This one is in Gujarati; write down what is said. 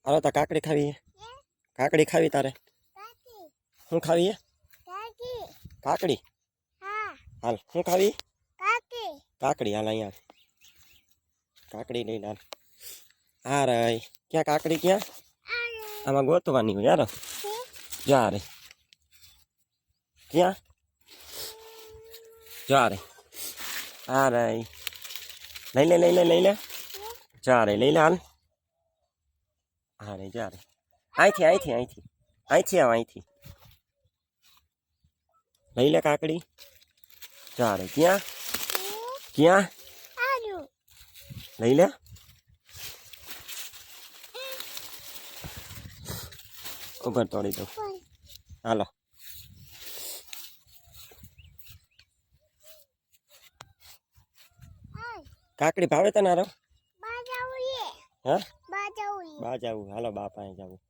હાલો તા કાકડી ખાવી હે? કાકડી ખાવી તારે? શું ખાવી હે? કાકડી? હાલ શું ખાવી? કાકડી હાલ અહીંયા કાકડી લઈ હાલ. હા રે ક્યાં કાકડી ક્યાં? આમાં ગોતવાની હોય યાર. જા રે ક્યાં? જા રે હા રે લઈ લે જા રે લઈ લે હાલ. હા રે જા રે અહીંથી આવ અહીંથી લઈ લે કાકડી. જા રે ક્યાં ક્યાં લઈ લે. ઉપર તોડી દો હાલો. કાકડી ભાવે તને હારો? હા બા જાવું હાલો બા પાસે જાવું.